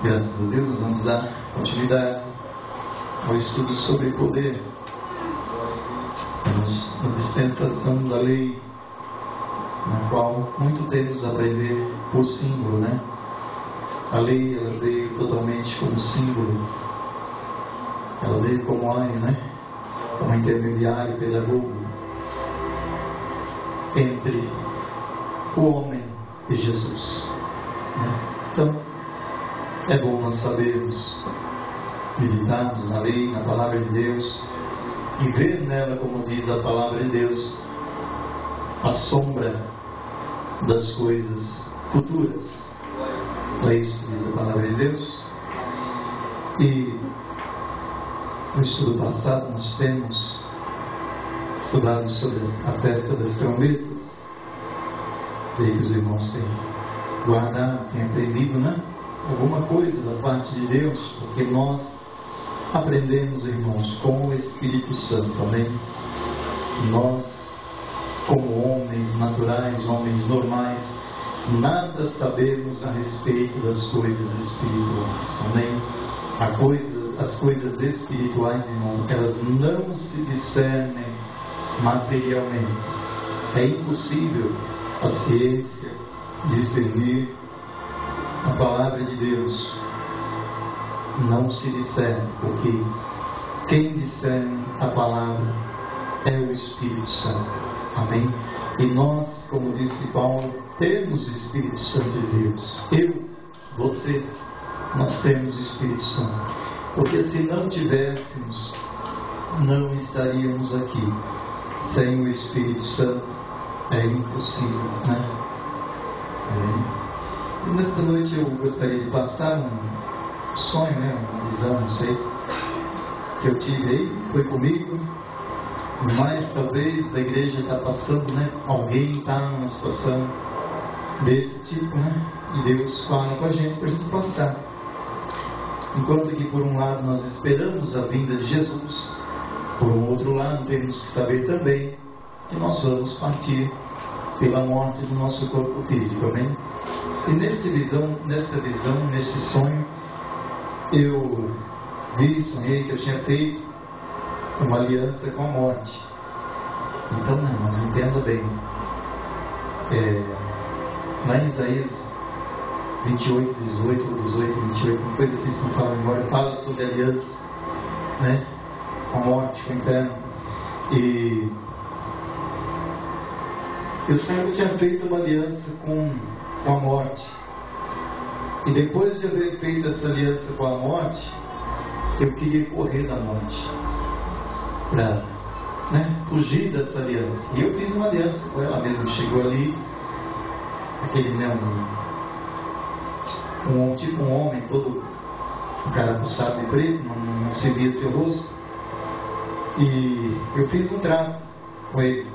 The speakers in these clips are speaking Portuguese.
Graças a Deus, nós vamos dar continuidade ao estudo sobre poder. Estamos na dispensação da lei, na qual muito temos a aprender por símbolo, né? A lei, ela veio totalmente como símbolo. Ela veio como óleo, né? Como intermediário, pedagogo entre o homem e Jesus, né? Então, é bom nós sabermos, meditarmos na lei, na palavra de Deus, e ver nela, como diz a palavra de Deus, a sombra das coisas futuras. É isso que diz a palavra de Deus. E no estudo passado nós temos estudado sobre a festa das trombetas. Creio que os irmãos têm guardado, têm aprendido, né? Alguma coisa da parte de Deus, porque nós aprendemos, irmãos, com o Espírito Santo, amém? Nós, como homens naturais, homens normais, nada sabemos a respeito das coisas espirituais, amém? As coisas espirituais, irmãos, elas não se discernem materialmente. É impossível a ciência discernir a palavra de Deus. Não se discerne, porque quem discerne a palavra é o Espírito Santo, amém? E nós, como disse Paulo, temos o Espírito Santo de Deus. Eu, você, nós temos o Espírito Santo, porque se não tivéssemos, não estaríamos aqui. Sem o Espírito Santo é impossível, né? E nesta noite eu gostaria de passar um sonho, né? Uma visão, não sei, que eu tive aí, foi comigo, mas talvez a igreja está passando, né? Alguém está numa situação desse tipo, né? E Deus fala com a gente para a gente passar. Enquanto que por um lado nós esperamos a vinda de Jesus, por um outro lado temos que saber também que nós vamos partir pela morte do nosso corpo físico, amém? E nessa visão, nesse sonho, eu sonhei que eu tinha feito uma aliança com a morte. Então, irmãos, entenda bem. Lá em Isaías 28, 18, ou 18, 28, uma coisa assim, se não fala memória, fala sobre a aliança, né? Com a morte, com o inferno. E eu sonhei que eu tinha feito uma aliança com a morte. E depois de haver feito essa aliança com a morte, eu queria correr da morte para, né, fugir dessa aliança. E eu fiz uma aliança com ela mesmo. Chegou ali aquele, né, tipo um homem todo encarapuçado de preto, não se via seu rosto. E eu fiz um trato com ele.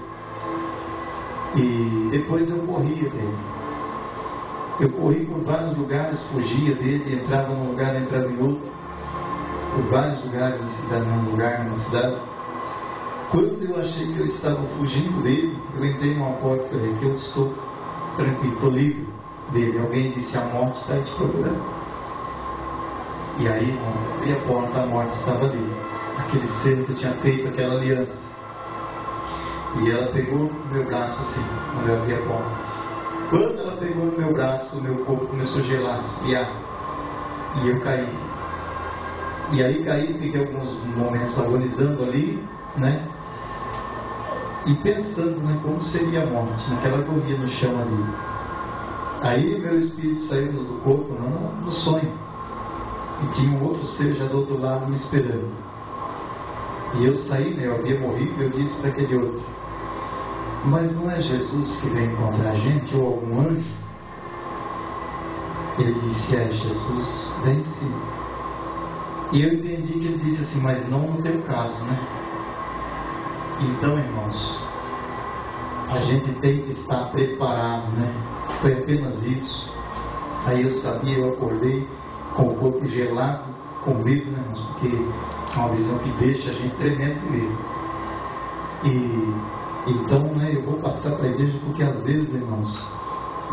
E depois eu corria dele. Eu corri por vários lugares, fugia dele, entrava num lugar, entrava em outro, por vários lugares na cidade, num lugar, numa cidade. Quando eu achei que eu estava fugindo dele, eu entrei numa porta e falei que eu estou tranquilo, estou livre dele. Alguém disse: a morte está te procurando. E aí, irmão, eu abri a porta, a morte estava ali, aquele ser que eu tinha feito aquela aliança. E ela pegou no meu braço assim, quando eu abri a porta. Quando ela pegou no meu braço, o meu corpo começou a gelar, esfriar. E eu caí. E aí caí, fiquei alguns momentos agonizando ali, né? E pensando, né, como seria a morte, naquela agonia no chão ali. Aí meu espírito saiu do corpo, não no sonho. E tinha um outro ser já do outro lado me esperando. E eu saí, né? Eu havia morrido, eu disse para aquele outro: mas não é Jesus que vem encontrar a gente, ou algum anjo? Ele disse: é Jesus, vem sim. E eu entendi que ele disse assim: mas não no teu caso, né? Então, irmãos, a gente tem que estar preparado, né? Foi apenas isso. Aí eu sabia, eu acordei com o corpo gelado, com medo, né, irmãos? Porque é uma visão que deixa a gente tremendo de medo. E então, né, eu vou passar para a igreja porque às vezes, irmãos,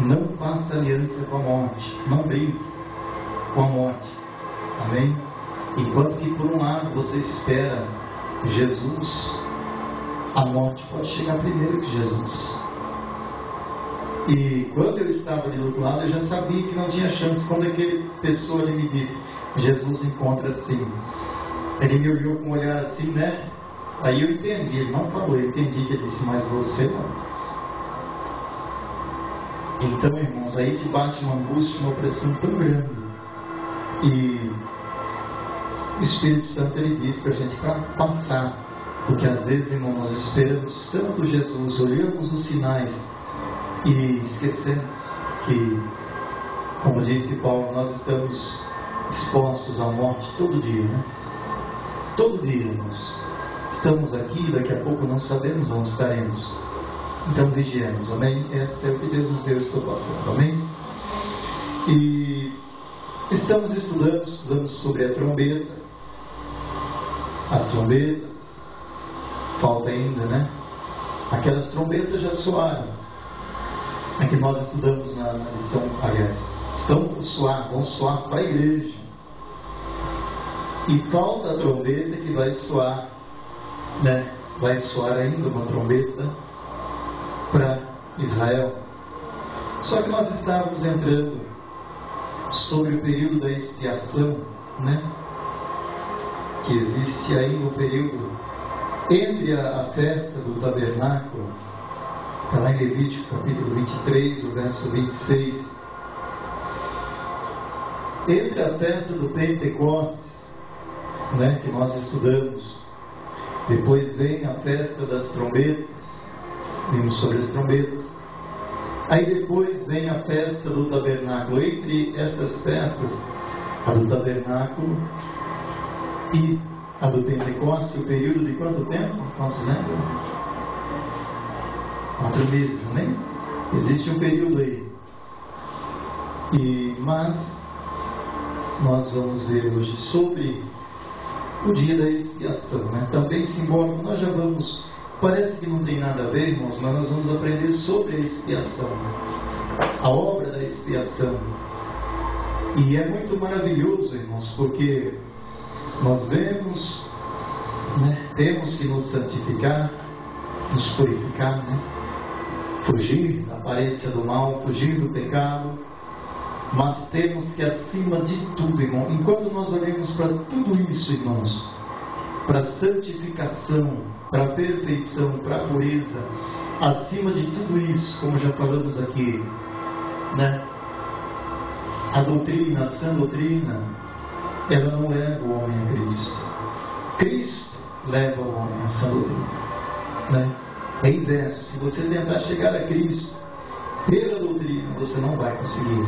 não faça aliança com a morte, não brigue. com a morte. Amém? Enquanto que por um lado você espera Jesus, a morte pode chegar primeiro que Jesus. E quando eu estava ali do outro lado, eu já sabia que não tinha chance. Quando aquele pessoa ali me disse, Jesus encontra assim, ele me olhou com um olhar assim, né? Aí eu entendi, ele não falou, eu entendi que ele disse, mas você não. Então, irmãos, aí te bate uma angústia, uma opressão tão grande. E o Espírito Santo, ele diz para a gente para passar. Porque às vezes, irmão, nós esperamos tanto Jesus, olhamos os sinais e esquecemos que, como disse Paulo, nós estamos expostos à morte todo dia, né? Todo dia, irmãos. Estamos aqui, daqui a pouco não sabemos onde estaremos. Então vigiemos, amém? Esse é o que Deus nos deu, estou passando, amém? E estamos estudando sobre a trombeta, as trombetas, falta ainda, né? Aquelas trombetas já soaram, é que nós estudamos na lição, aliás, vão soar para a igreja, e falta a trombeta que vai soar, né? Vai soar ainda uma trombeta para Israel. Só que nós estávamos entrando sobre o período da expiação, né? Que existe ainda o período entre a festa do tabernáculo, está lá em Levítico capítulo 23, o verso 26, entre a festa do Pentecostes, né, que nós estudamos, depois vem a festa das trombetas, vimos sobre as trombetas, aí depois vem a festa do tabernáculo. Entre essas festas, a do tabernáculo e a do Pentecostes, o período de quanto tempo? Quantos lembram? 4 meses, amém? Existe um período aí. Mas nós vamos ver hoje sobre o dia da expiação, né? Também simbólico, nós já vamos, parece que não tem nada a ver, irmãos, mas nós vamos aprender sobre a expiação, a obra da expiação. E é muito maravilhoso, irmãos, porque nós vemos, né, temos que nos santificar, nos purificar, né? Fugir da aparência do mal, fugir do pecado, mas temos que, acima de tudo, irmão, enquanto nós olhamos para tudo isso, irmãos, para a santificação, para a perfeição, para a pureza, acima de tudo isso, como já falamos aqui, né? A doutrina, a sã doutrina, ela não leva o homem a Cristo. Cristo leva o homem a sã doutrina, né? É inverso. Se você tentar chegar a Cristo pela doutrina, você não vai conseguir.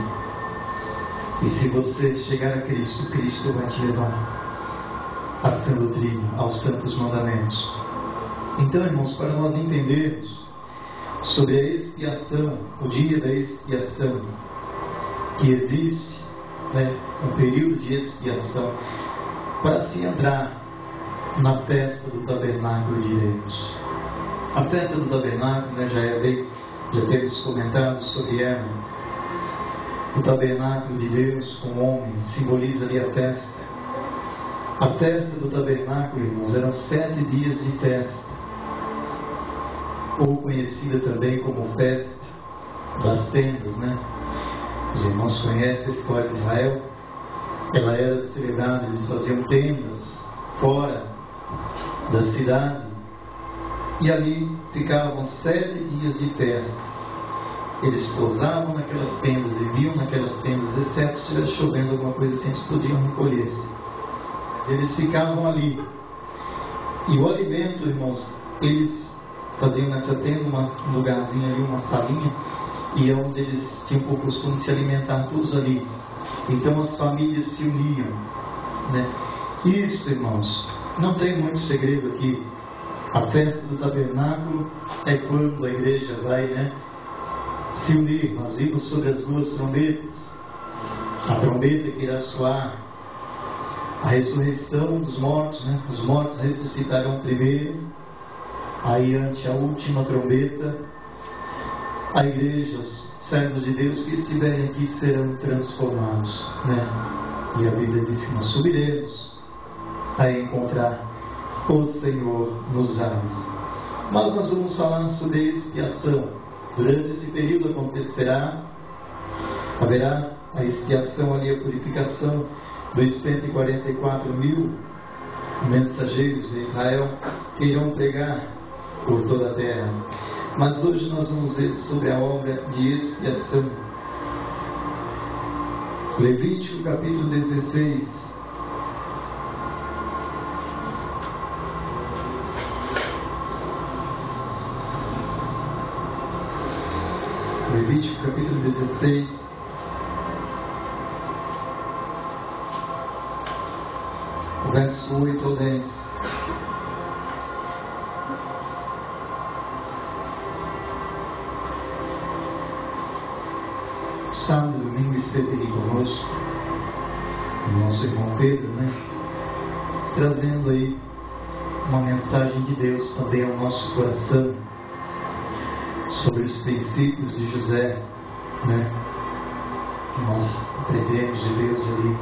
E se você chegar a Cristo, Cristo vai te levar à sã doutrina, aos santos mandamentos. Então, irmãos, para nós entendermos sobre a expiação, o dia da expiação, que existe, né, um período de expiação, para se entrar na festa do tabernáculo de Deus. A festa do tabernáculo, né, já temos comentado sobre ela. O tabernáculo de Deus com o homem simboliza ali a festa. A festa do tabernáculo, irmãos, eram 7 dias de festa, ou conhecida também como festa das tendas, né? Os irmãos conhecem a história de Israel. Ela era celebrada, eles faziam tendas fora da cidade, e ali ficavam 7 dias de festa. Eles pousavam naquelas tendas e viam naquelas tendas, exceto se estivesse chovendo alguma coisa assim, eles podiam recolher-se. Eles ficavam ali. E o alimento, irmãos, eles faziam nessa tenda um lugarzinho ali, uma salinha, e é onde eles tinham por costume se alimentar todos ali. Então as famílias se uniam, né? Isso, irmãos, não tem muito segredo aqui. A festa do tabernáculo é quando a igreja vai, né, se unir. Nós vimos sobre as 2 trombetas. A trombeta que irá soar, a ressurreição dos mortos, né? Os mortos ressuscitarão primeiro, aí ante a última trombeta, a igreja, os servos de Deus que estiverem aqui serão transformados, né? E a Bíblia diz que nós subiremos a encontrar o Senhor nos ares. Mas nós vamos falar sobre a expiação. Durante esse período haverá a expiação ali, a purificação dos 144.000 mensageiros de Israel que irão pregar por toda a terra. Mas hoje nós vamos ver sobre a obra de expiação. Levítico capítulo 16. Levítico capítulo 16. Verso 8 ao 10. Sábado, domingo esteve aqui conosco o nosso irmão Pedro, trazendo aí uma mensagem de Deus também ao nosso coração sobre os princípios de José, Nós aprendemos de Deus ali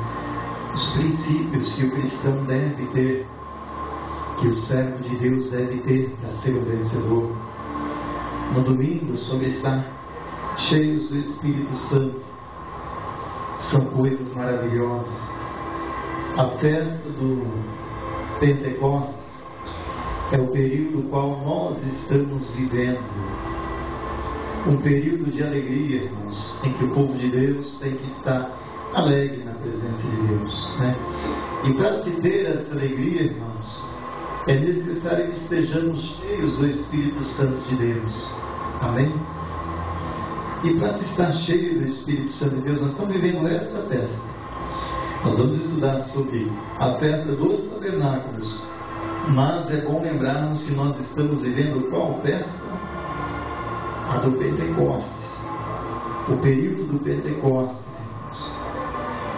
os princípios que o cristão deve ter, que o servo de Deus deve ter para ser o vencedor. No domingo, sobre estar cheios do Espírito Santo, são coisas maravilhosas. A festa do Pentecostes é o período no qual nós estamos vivendo, um período de alegria, irmãos, em que o povo de Deus tem que estar alegre na presença de Deus, E para se ter essa alegria, irmãos, é necessário que estejamos cheios do Espírito Santo de Deus. Amém? E para se estar cheio do Espírito Santo de Deus, nós estamos vivendo essa festa. Nós vamos estudar sobre a festa dos tabernáculos, mas é bom lembrarmos que nós estamos vivendo qual festa? A do Pentecostes, o período do Pentecostes.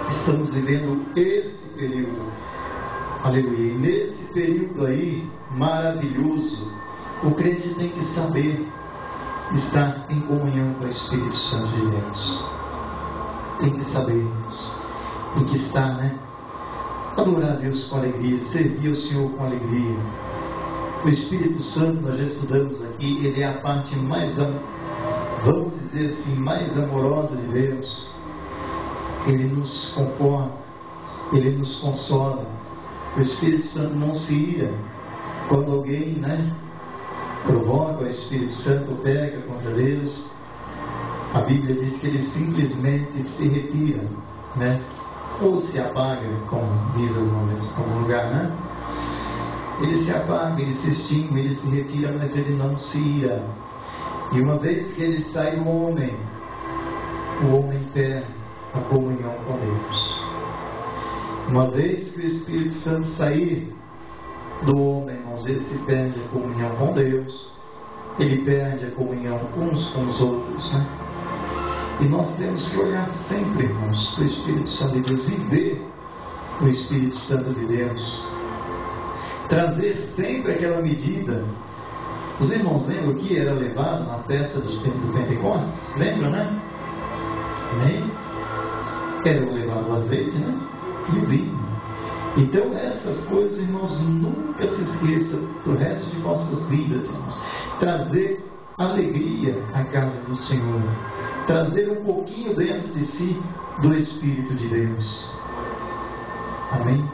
Estamos vivendo esse período, aleluia, e nesse período aí, maravilhoso, o crente tem que saber estar em comunhão com o Espírito Santo de Deus. Tem que saber isso, tem que estar, adorar a Deus com alegria, servir ao Senhor com alegria. O Espírito Santo, nós já estudamos aqui, ele é a parte mais, vamos dizer assim, mais amorosa de Deus. Ele nos conforta, ele nos consola. O Espírito Santo não se ira quando alguém, provoca o Espírito Santo, pega contra Deus. A Bíblia diz que ele simplesmente se retira, ou se apaga, como diz algum lugar, Ele se apaga, ele se extingue, ele se retira, mas ele não se ira. E uma vez que ele sai do homem, o homem perde a comunhão com Deus. Uma vez que o Espírito Santo sair do homem, irmãos, ele se perde a comunhão com Deus, ele perde a comunhão uns com os outros, E nós temos que olhar sempre, irmãos, para o Espírito Santo de Deus, viver o Espírito Santo de Deus, trazer sempre aquela medida. Os irmãos lembram que era levado na festa do Pentecostes? Lembram, Amém? Eram levados o azeite, e o vinho. Então essas coisas, irmãos, nunca se esqueçam do resto de nossas vidas, irmãos. Trazer alegria à casa do Senhor, trazer um pouquinho dentro de si do Espírito de Deus. Amém?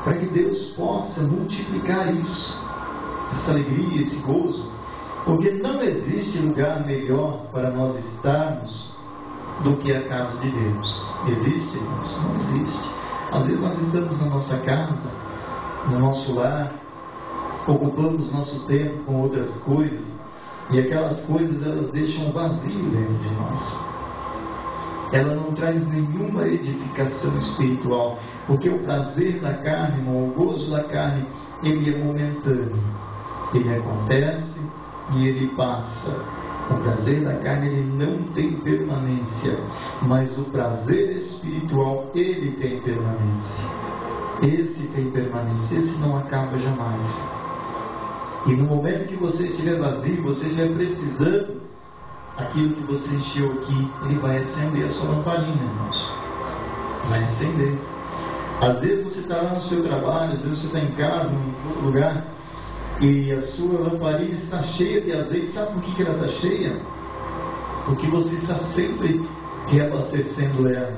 Para que Deus possa multiplicar isso, essa alegria, esse gozo, porque não existe lugar melhor para nós estarmos do que a casa de Deus. Existe, irmãos? Não existe. Às vezes nós estamos na nossa casa, no nosso lar, ocupamos nosso tempo com outras coisas, e aquelas coisas elas deixam vazio dentro de nós. Ela não traz nenhuma edificação espiritual, porque o prazer da carne, irmão, o gozo da carne, ele é momentâneo. Ele acontece e ele passa. O prazer da carne, ele não tem permanência, mas o prazer espiritual, ele tem permanência. Esse tem permanência, esse não acaba jamais. E no momento que você estiver vazio, você estiver precisando, aquilo que você encheu aqui, ele vai acender a sua lamparina, irmãos. vai acender. Às vezes você está lá no seu trabalho, às vezes você está em casa, em outro lugar, e a sua lamparina está cheia de azeite. Sabe por que ela está cheia? Porque você está sempre reabastecendo ela.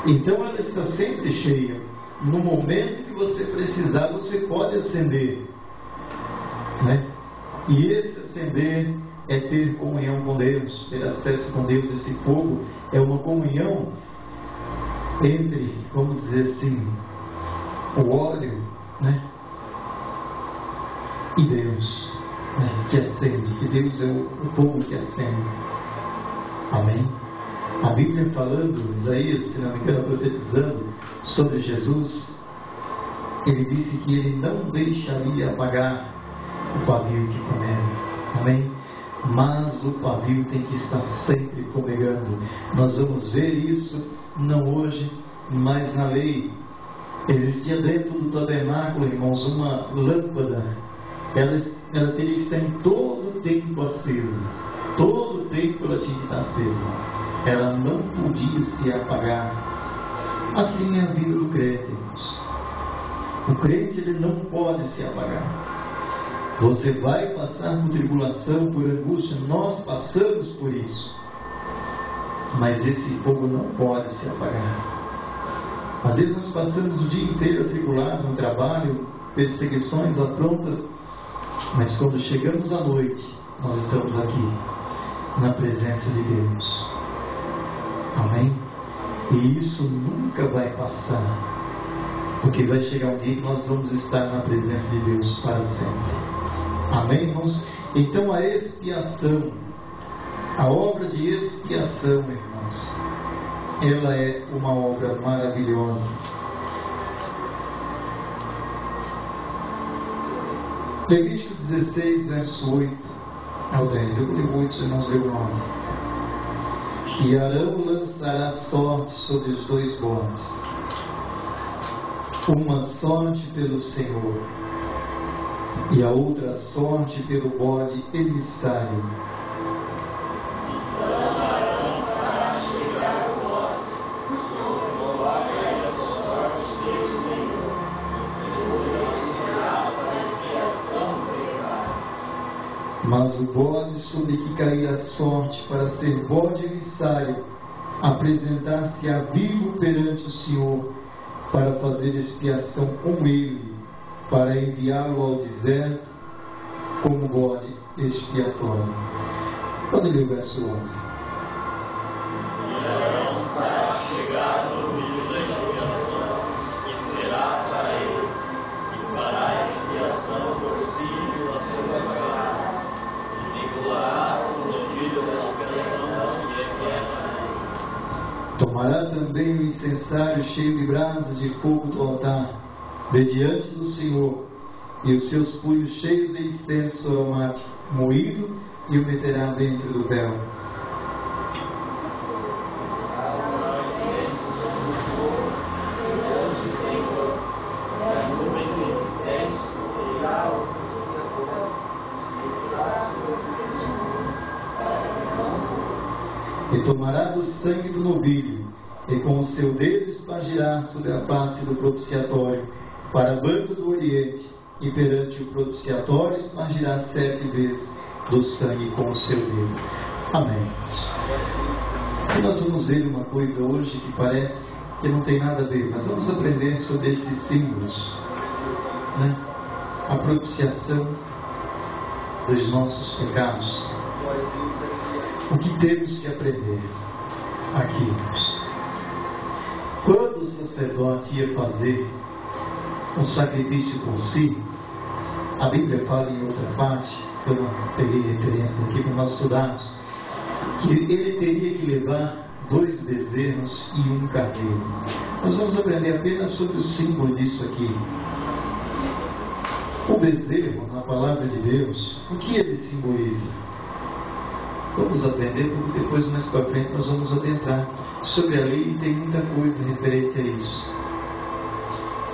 Então ela está sempre cheia. No momento que você precisar, você pode acender, né? E esse acender é ter comunhão com Deus, ter acesso com Deus. Esse fogo é uma comunhão entre, vamos dizer assim, o óleo, né, e Deus, né, que acende, que Deus é o fogo que acende. Amém? A Bíblia falando, Isaías, se não me engano, profetizando sobre Jesus, ele disse que ele não deixaria apagar o pavio que comeu. Amém? Mas o pavio tem que estar sempre fumegando. Nós vamos ver isso, não hoje, mas na lei. Existia dentro do tabernáculo, irmãos, uma lâmpada. Ela teria que estar em todo o tempo acesa. Todo o tempo ela tinha que estar acesa. Ela não podia se apagar. Assim é a vida do crente, irmãos. O crente, ele não pode se apagar. Você vai passar por tribulação, por angústia. Nós passamos por isso. Mas esse fogo não pode se apagar. Às vezes nós passamos o dia inteiro atribulados no trabalho, perseguições, afrontas, mas quando chegamos à noite, nós estamos aqui, na presença de Deus. Amém? E isso nunca vai passar, porque vai chegar um dia que nós vamos estar na presença de Deus para sempre. Amém, irmãos? Então a expiação, a obra de expiação, irmãos, ela é uma obra maravilhosa. Levítico 16, verso 8 ao 10. Eu vou ler 8, os irmãos ler o 9. E Arão lançará sorte sobre os dois bodes, uma sorte pelo Senhor, e a outra sorte pelo bode emissário. Mas o bode sobre que cair a sorte para ser bode emissário, apresentar-se-á vivo perante o Senhor, para fazer expiação com ele, para enviá-lo ao deserto como bode expiatório. Pode ler o verso 11. E Arão fará chegar no rio da expiação, e será para ele, e fará a expiação por si e pela sua casa, e vinculará o novilho da expiação que é para ele. Tomará também o incensário cheio de brasas de fogo do altar, de diante do Senhor, e os seus punhos cheios de incenso aromático, moído, e o meterá dentro do véu. E tomará do sangue do novilho, e com o seu dedo espargirá sobre a face do propiciatório, para a banda do oriente, e perante o propiciatório espargirá 7 vezes do sangue com o seu dedo. Amém. E nós vamos ver uma coisa hoje que parece que não tem nada a ver, mas vamos aprender sobre esses símbolos, né? A propiciação dos nossos pecados. O que temos que aprender aqui? Quando o sacerdote ia fazer um sacrifício por si, a Bíblia fala em outra parte, eu não peguei referência aqui para nós estudarmos, que ele teria que levar 2 bezerros e 1 carneiro. Nós vamos aprender apenas sobre o símbolo disso aqui. O bezerro, na palavra de Deus, o que ele simboliza? Vamos aprender, porque depois, mais para frente, nós vamos adentrar sobre a lei, e tem muita coisa referente a isso,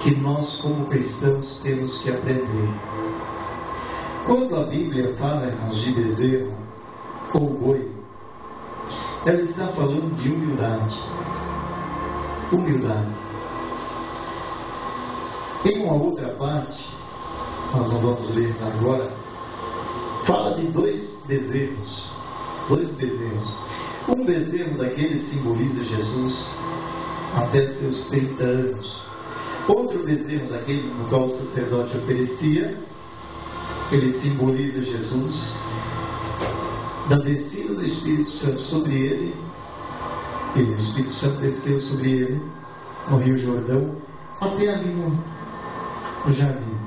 que nós, como cristãos, temos que aprender. Quando a Bíblia fala, irmãos, de bezerro ou boi, ela está falando de humildade. humildade. Em uma outra parte, nós não vamos ler agora, fala de dois bezerros. Um bezerro daquele simboliza Jesus até seus 30 anos. Outro bezerro daquele no qual o sacerdote oferecia, ele simboliza Jesus, da descida do Espírito Santo sobre ele, e o Espírito Santo desceu sobre ele no Rio Jordão, até ali no jardim.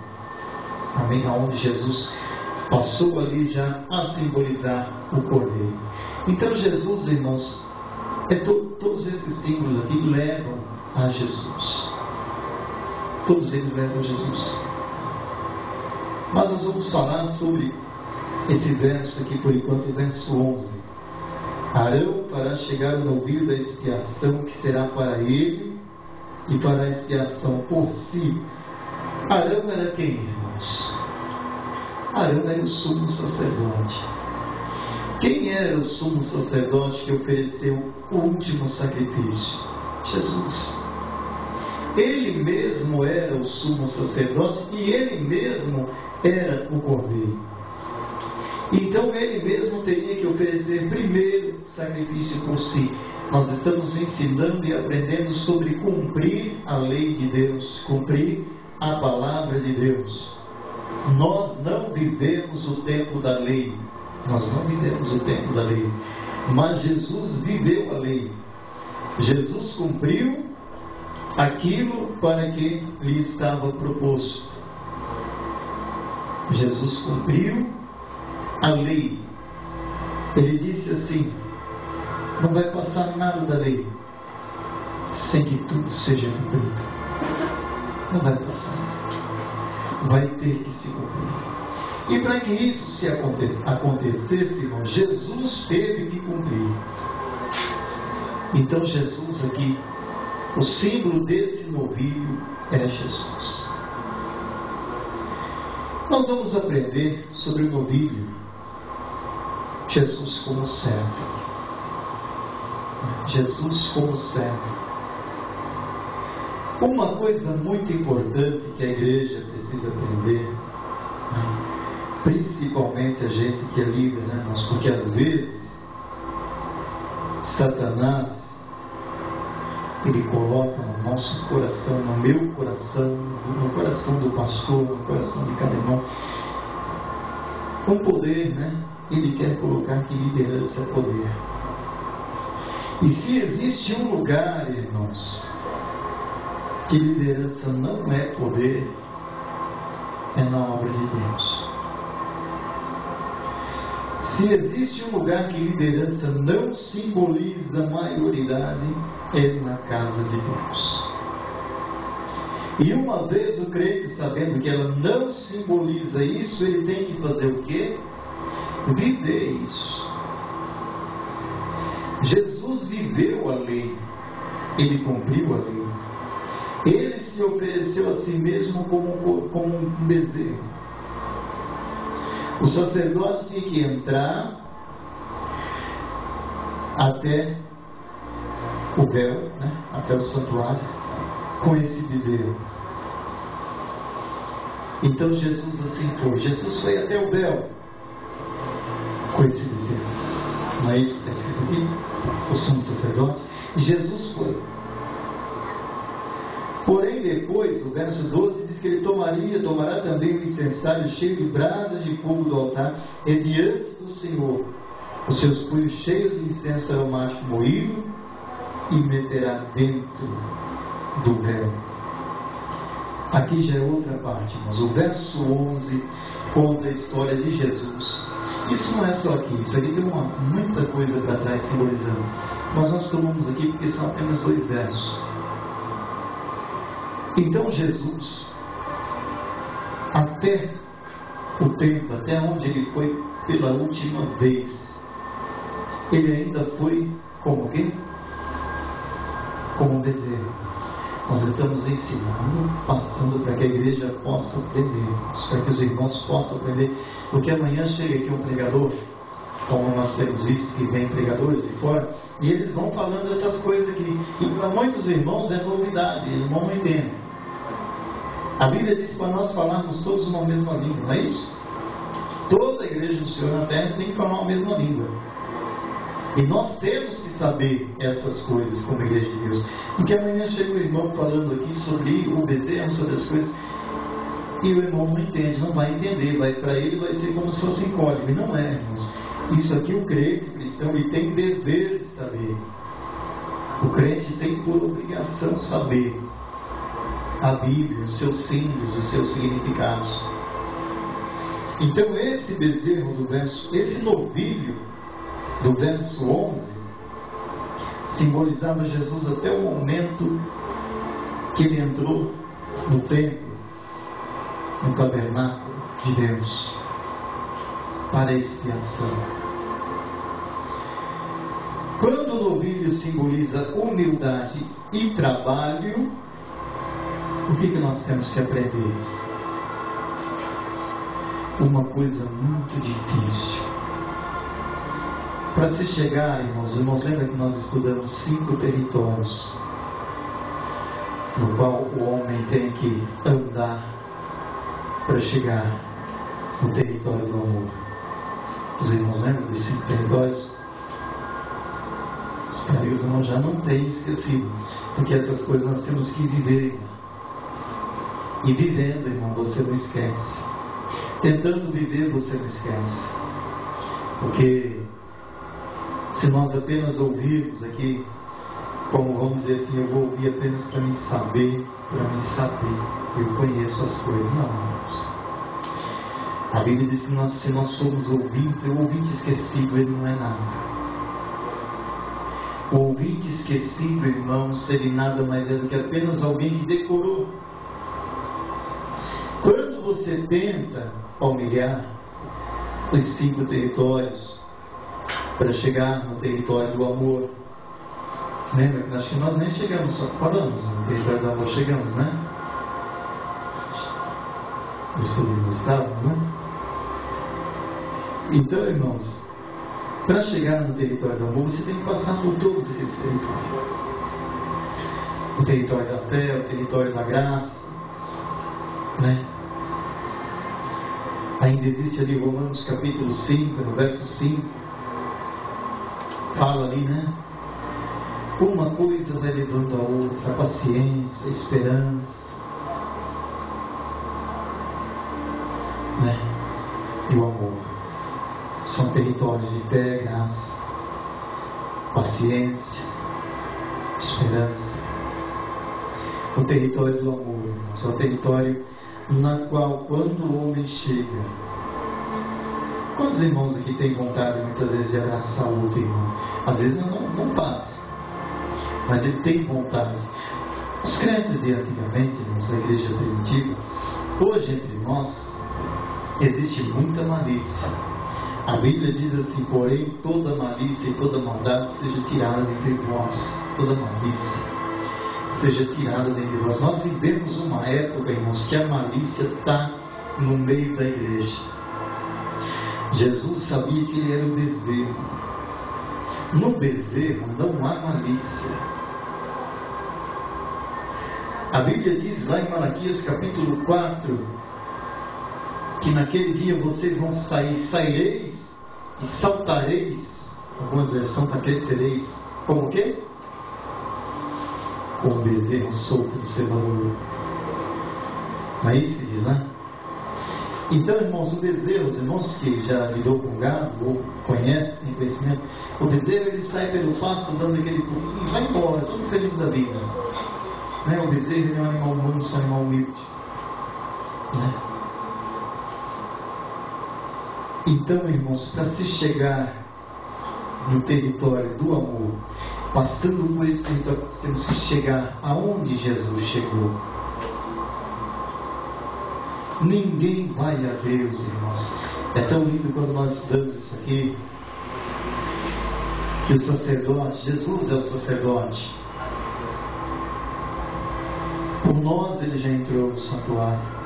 Amém? Aonde Jesus passou ali já a simbolizar o Cordeiro. Então Jesus, irmãos, todos esses símbolos aqui levam a Jesus. Todos eles levam a Jesus. Mas nós vamos falar sobre esse verso aqui por enquanto, o verso 11. Arão fará chegar o novilho da expiação, que será para ele e para a expiação por si. Arão era quem, irmãos? Arão era o sumo sacerdote. Quem era o sumo sacerdote que ofereceu o último sacrifício? Jesus. Ele mesmo era o sumo sacerdote e ele mesmo era o Cordeiro. Então ele mesmo teria que oferecer primeiro sacrifício por si. Nós estamos ensinando e aprendendo sobre cumprir a lei de Deus, cumprir a palavra de Deus. Nós não vivemos o tempo da lei. Nós não vivemos o tempo da lei. Mas Jesus viveu a lei. Jesus cumpriu aquilo para que lhe estava proposto. Jesus cumpriu a lei. Ele disse assim: não vai passar nada da lei sem que tudo seja cumprido. Não vai passar. Vai ter que se cumprir. E para que isso se acontecesse, irmão, Jesus teve que cumprir. Então Jesus aqui, o símbolo desse novilho é Jesus. Nós vamos aprender sobre o novilho, Jesus como servo. Jesus como servo. Uma coisa muito importante que a igreja precisa aprender, principalmente a gente que é líder, né? Porque às vezes Satanás, ele coloca no nosso coração, no meu coração, no coração do pastor, no coração de cada irmão, um poder, né? Ele quer colocar que liderança é poder. E se existe um lugar, irmãos, que liderança não é poder, é na obra de Deus. Se existe um lugar que liderança não simboliza maioridade, é na casa de Deus. E uma vez o crente sabendo que ela não simboliza isso, ele tem que fazer o quê? Viver isso. Jesus viveu a lei. Ele cumpriu a lei. Ele se ofereceu a si mesmo como um bezerro. O sacerdote tinha que entrar até o véu, né? Até o santuário, com esse bezerro. Então Jesus assim foi. Jesus foi até o véu com esse bezerro. Não é isso que está escrito aqui? O sumo sacerdote. E Jesus foi. Porém depois, o verso 12 diz que ele tomará também o incensário cheio de brasas de fogo do altar, e diante do Senhor os seus punhos cheios de incenso aromático moído, e meterá dentro do véu. Aqui já é outra parte, mas o verso 11 conta a história de Jesus. Isso não é só aqui, isso aqui tem muita coisa para trás simbolizando, mas nós tomamos aqui porque são apenas 2 versos. Então Jesus, até o tempo, até onde ele foi pela última vez, ele ainda foi como quem? Como um bezerro. Nós estamos ensinando, passando para que a igreja possa aprender, para que os irmãos possam aprender, porque amanhã chega aqui um pregador como nós temos visto que vem pregadores de fora, e eles vão falando essas coisas que para muitos irmãos é novidade, eles não entendem. A Bíblia diz para nós falarmos todos uma mesma língua, não é isso? Toda a igreja do Senhor na terra tem que falar uma mesma língua. E nós temos que saber essas coisas como igreja de Deus. Porque amanhã chega o irmão falando aqui sobre o bezerro, sobre as coisas, e o irmão não entende, não vai entender, para ele vai ser como se fosse código. E não é, irmãos. Isso aqui o crente cristão ele tem dever de saber. O crente tem por obrigação saber a Bíblia, os seus símbolos, os seus significados. Então esse bezerro do verso, esse novilho do verso 11, simbolizava Jesus até o momento que ele entrou no templo, no tabernáculo de Deus, para a expiação. Quando o novilho simboliza humildade e trabalho, o que nós temos que aprender? Uma coisa muito difícil. Para se chegar, irmãos, lembra que nós estudamos 5 territórios, no qual o homem tem que andar para chegar no território do amor. Os irmãos lembram dos 5 territórios? Espero que os irmãos já não tenham esquecido, porque essas coisas nós temos que viver. E vivendo, irmão, você não esquece. Tentando viver, você não esquece. Porque se nós apenas ouvirmos aqui, como vamos dizer assim, eu vou ouvir apenas para me saber, eu conheço as coisas. Não, irmãos. A Bíblia diz que se nós somos ouvintes, o ouvinte esquecido, ele não é nada. O ouvinte esquecido, irmãos, ele nada mais é do que apenas alguém que decorou. Quando você tenta palmilhar os 5 territórios para chegar no território do amor, lembra que acho que nós nem chegamos, só falamos no território do amor, chegamos, né? Nos estávamos, né? Então, irmãos, para chegar no território do amor, você tem que passar por todos aqueles territórios. O território da fé, o território da graça, né? Ainda existe ali Romanos capítulo 5, no verso 5, fala ali, né? Uma coisa vai levando a outra, a paciência, a esperança, né? E o amor. São territórios de fé, graça, paciência, esperança. O território do amor, irmãos, é o território na qual, quando o homem chega, quantos irmãos aqui têm vontade muitas vezes de abraçar o outro irmão? Às vezes não passa, mas ele tem vontade. Os crentes de antigamente, irmãos, a igreja primitiva, hoje entre nós existe muita malícia. A Bíblia diz assim: porém toda malícia e toda maldade seja tirada dentre vós. Toda malícia seja tirada dentre vós. Nós vivemos uma época, irmãos, que a malícia está no meio da igreja. Jesus sabia que ele era o bezerro. No bezerro não há malícia. A Bíblia diz lá em Malaquias capítulo 4 que naquele dia vocês vão saireis e saltareis. Algumas versões aquecereis. Como o quê? Com o bezerro solto do cevador. Não é isso que diz, né? Então, irmãos, o bezerro, os irmãos que já lidou com gado ou conhecem, têm conhecimento, o bezerro ele sai pelo pasto dando aquele pulinho e vai embora, todo feliz da vida, né? O bezerro é um animal manso, um animal humilde, né? Então, irmãos, para se chegar no território do amor, passando por esse território, temos que chegar aonde Jesus chegou. Ninguém vai a Deus, irmãos. É tão lindo quando nós estudamos isso aqui, que o sacerdote, Jesus é o sacerdote. Por nós ele já entrou no santuário.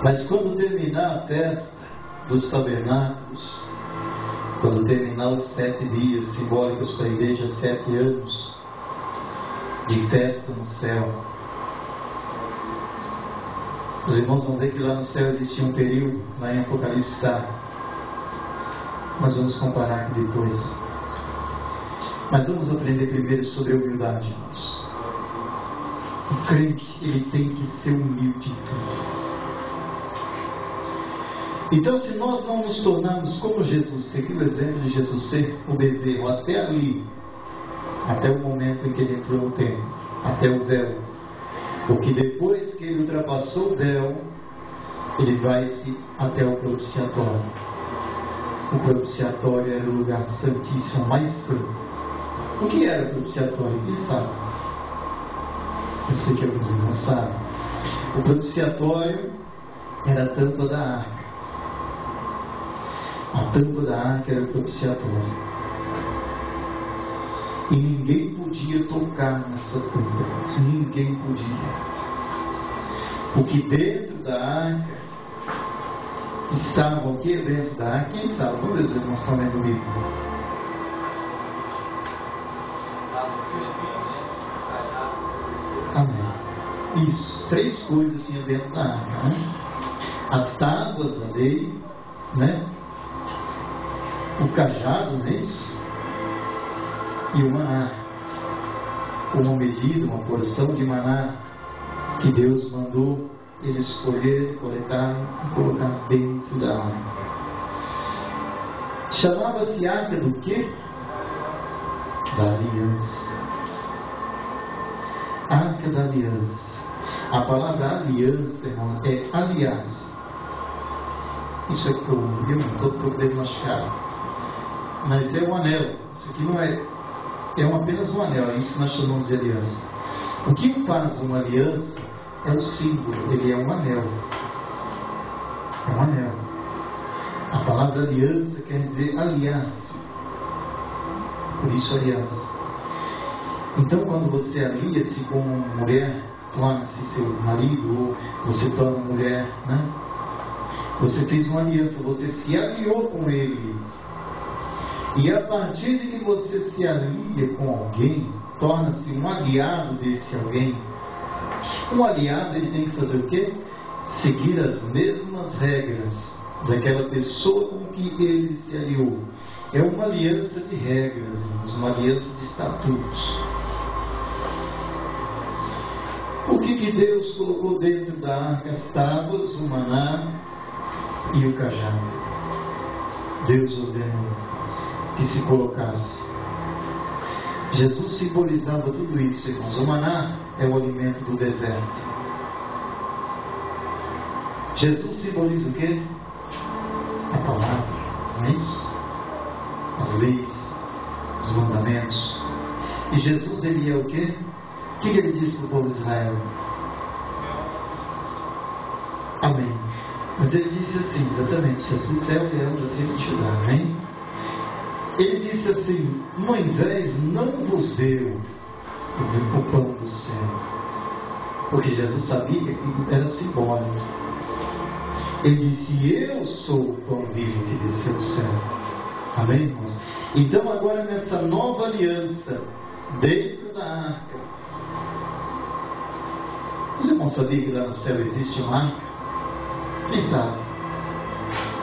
Mas quando terminar a festa, dos tabernáculos, quando terminar os 7 dias simbólicos para a igreja, 7 anos de festa no céu, os irmãos vão ver que lá no céu existia um período, lá em Apocalipse está. Nós vamos comparar aqui depois. Mas vamos aprender primeiro sobre a humildade, irmãos. O crente, ele tem que ser humilde. Então, se nós não nos tornarmos como Jesus, seguir o exemplo de Jesus ser o bezerro até ali, até o momento em que ele entrou no templo, até o véu, porque depois que ele ultrapassou o véu, ele vai-se até o propiciatório. O propiciatório era o lugar santíssimo, mais santo. O que era o propiciatório? Quem sabe? Eu sei que alguns irmãos sabem. O propiciatório era a tampa da arca. A tampa da arca era o propiciatório. E ninguém podia tocar nessa tampa. Ninguém podia. Porque dentro da arca estavam o que dentro da arca? Quem sabe? Vamos ver se os irmãos estão lendo o livro. Amém. Isso. 3 coisas tinha dentro da arca, né? As tábuas da lei, né? O cajado, não é isso? E o maná. Uma medida, uma porção de maná que Deus mandou eles escolher, coletar e colocar dentro da arca. Chamava-se arca do quê? Da aliança. Arca da aliança. A palavra aliança, irmão, é aliás. Isso é que eu não estou procurando machucar. Mas é um anel. Isso aqui não é. É apenas um anel. É isso que nós chamamos de aliança. O que faz uma aliança é o símbolo. Ele é um anel. É um anel. A palavra aliança quer dizer aliança. Por isso aliança. Então, quando você alia-se com uma mulher, torna-se seu marido, ou você torna mulher, né? Você fez uma aliança, você se aliou com ele. E a partir de que você se alia com alguém, torna-se um aliado desse alguém. Um aliado, ele tem que fazer o quê? Seguir as mesmas regras daquela pessoa com que ele se aliou. É uma aliança de regras, uma aliança de estatutos. O que Deus colocou dentro da arca? As tábuas, o maná e o cajado. Deus ordenou que se colocasse. Jesus simbolizava tudo isso, irmãos. O maná é o alimento do deserto. Jesus simboliza o quê? A palavra, não é isso? As leis, os mandamentos. E Jesus, ele é o quê? O que ele disse para o povo de Israel? Amém. Mas ele disse assim, exatamente, Jesus é o leão da tribo de Judá, amém? Ele disse assim, Moisés não vos deu o pão do céu. Porque Jesus sabia que era simbólico. Ele disse, eu sou o pão vivo que desceu do céu. Amém, irmãos? Então agora nessa nova aliança, dentro da arca, os irmãos sabiam que lá no céu existe uma arca? Quem sabe?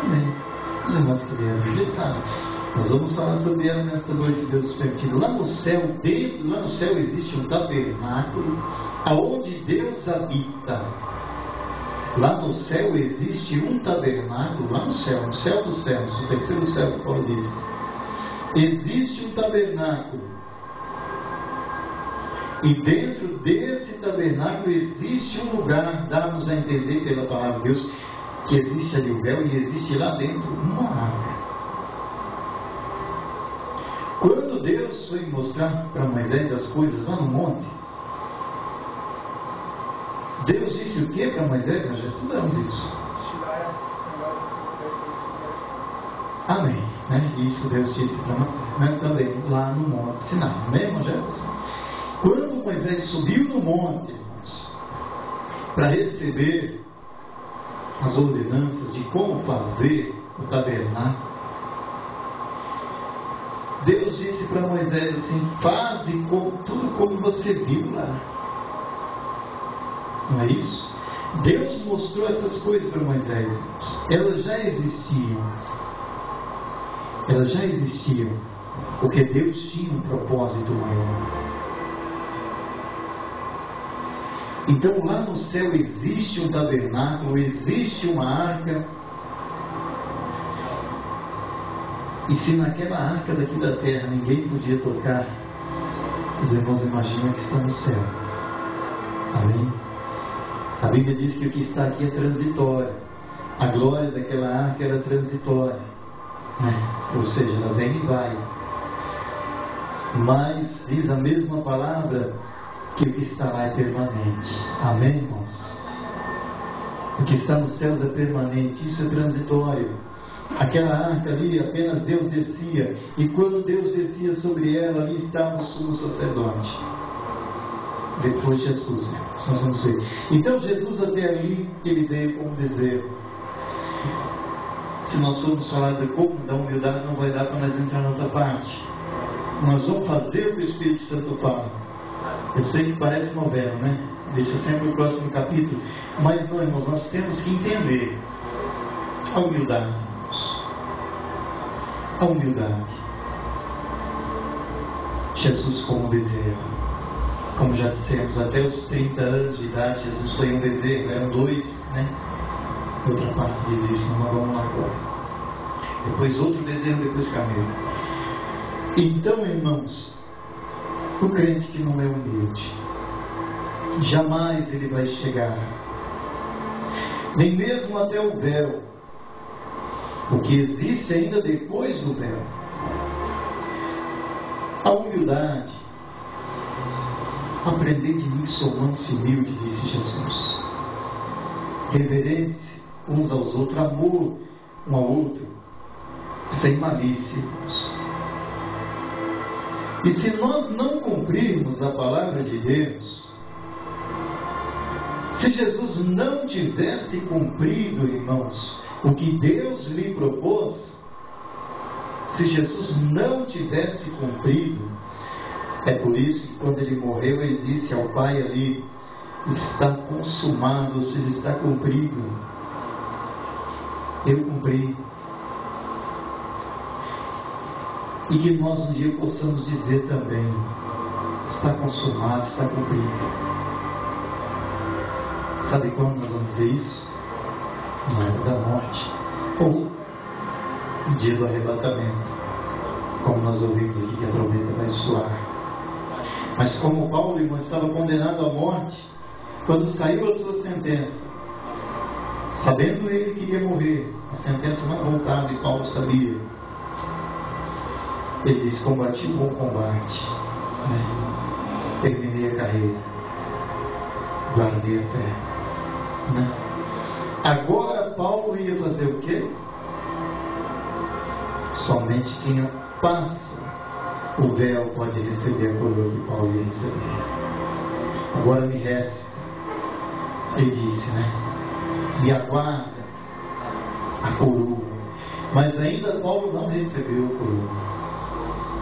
Amém. Os irmãos que vieram aqui sabem. Nós vamos falar sobre ela nesta noite, Deus permitindo. Lá no céu, lá no céu existe um tabernáculo, aonde Deus habita. Lá no céu existe um tabernáculo, lá no céu dos céus, o terceiro céu que Paulo diz. Existe um tabernáculo. E dentro desse tabernáculo existe um lugar, dá-nos a entender pela palavra de Deus, que existe ali o véu e existe lá dentro uma arca. Quando Deus foi mostrar para Moisés as coisas lá no monte, Deus disse o que para Moisés? Nós já estudamos isso. Amém. Né? Isso Deus disse para Moisés, né? Também lá no monte Sinai. Amém, irmão Jefferson? Quando Moisés subiu no monte, irmãos, para receber as ordenanças de como fazer o tabernáculo. Deus disse para Moisés assim: faze tudo como você viu lá. Não é isso? Deus mostrou essas coisas para Moisés. Elas já existiam. Elas já existiam. Porque Deus tinha um propósito maior. Então lá no céu existe um tabernáculo, existe uma arca. E se naquela arca daqui da terra ninguém podia tocar, os irmãos imaginam que está no céu. Amém? A Bíblia diz que o que está aqui é transitório. A glória daquela arca era transitória, né? Ou seja, ela vem e vai. Mas diz a mesma palavra que o que está lá é permanente. Amém, irmãos? O que está nos céus é permanente. Isso é transitório. Aquela arca ali, apenas Deus descia. E quando Deus descia sobre ela, ali estava o sumo sacerdote. Depois Jesus, nós vamos ver. Então Jesus até ali, ele veio com um desejo. Se nós formos falar de como da humildade, não vai dar para nós entrar na outra parte. Nós vamos fazer o que o Espírito Santo fala. Eu sei que parece novela, né? Deixa sempre o próximo capítulo. Mas não, irmãos, nós temos que entender a humildade. A humildade. Jesus como bezerro. Como já dissemos, até os 30 anos de idade, Jesus foi um bezerro. Eram 2, né? Outra parte diz isso, não vamos lá agora. Depois outro bezerro, depois camelo. Então, irmãos, o crente que não é humilde, jamais ele vai chegar, nem mesmo até o véu, o que existe ainda depois do véu. A humildade. Aprender de mim, sou manso e humilde, disse Jesus. Reverência uns aos outros, amor um ao outro, sem malícia. E se nós não cumprirmos a palavra de Deus, se Jesus não tivesse cumprido, irmãos, o que Deus lhe propôs, se Jesus não tivesse cumprido, é por isso que quando ele morreu, ele disse ao Pai ali: está consumado, ou seja, está cumprido. Eu cumpri. E que nós um dia possamos dizer também: está consumado, está cumprido. Sabe quando nós vamos dizer isso? Na época da morte, ou no dia do arrebatamento, como nós ouvimos aqui que a trombeta vai soar. Mas como Paulo, irmão, estava condenado à morte, quando saiu a sua sentença, sabendo ele que iria morrer, a sentença não voltava, e Paulo sabia, ele disse: combati o bom combate, né? Terminei a carreira, guardei a fé, né? Agora Paulo ia fazer o quê? Somente quem passa o véu pode receber a coroa que Paulo ia receber. Agora me resta, ele disse, né? Me aguarda a coroa. Mas ainda Paulo não recebeu a coroa.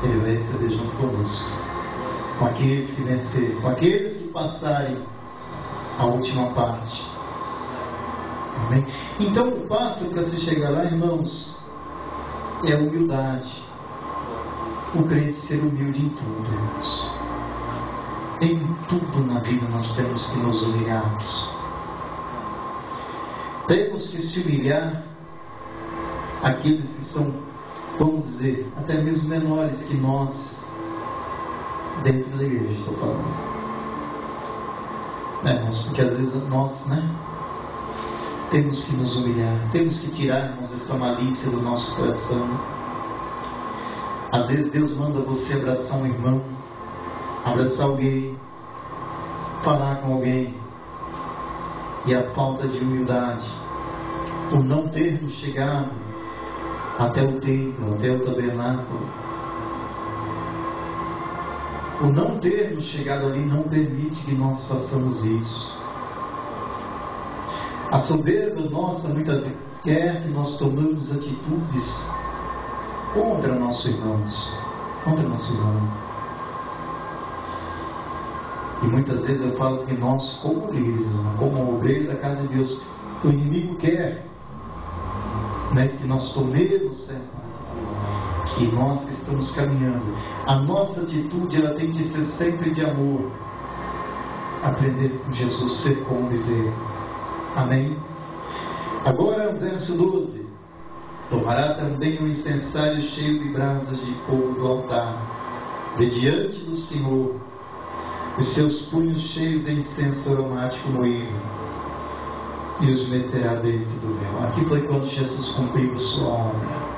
Ele vai receber junto conosco, com aqueles que vencerem, com aqueles que passarem a última parte. Amém? Então o passo para se chegar lá, irmãos, é a humildade. O crente ser humilde em tudo, irmãos. Em tudo na vida nós temos que nos humilharmos. Temos que se humilhar aqueles que são, vamos dizer, até mesmo menores que nós, dentro da igreja, estou falando. Irmãos, porque às vezes nós, né, temos que nos humilhar, temos que tirarmos essa malícia do nosso coração. Às vezes Deus manda você abraçar um irmão, abraçar alguém, falar com alguém, e a falta de humildade, por não termos chegado até o templo, até o tabernáculo, por não termos chegado ali, não permite que nós façamos isso. A soberba nossa muitas vezes quer que nós tomemos atitudes contra nossos irmãos, contra nosso irmão. E muitas vezes eu falo que nós, como líderes, como obreiros da casa de Deus, o inimigo quer, né, que nós tomemos que nós que estamos caminhando, a nossa atitude ela tem que ser sempre de amor. Aprender com Jesus, ser como dizer. Amém? Agora o verso 12. Tomará também um incensário cheio de brasas de fogo do altar, de diante do Senhor, os seus punhos cheios de incenso aromático moído, e os meterá dentro do véu. Aqui foi quando Jesus cumpriu sua obra.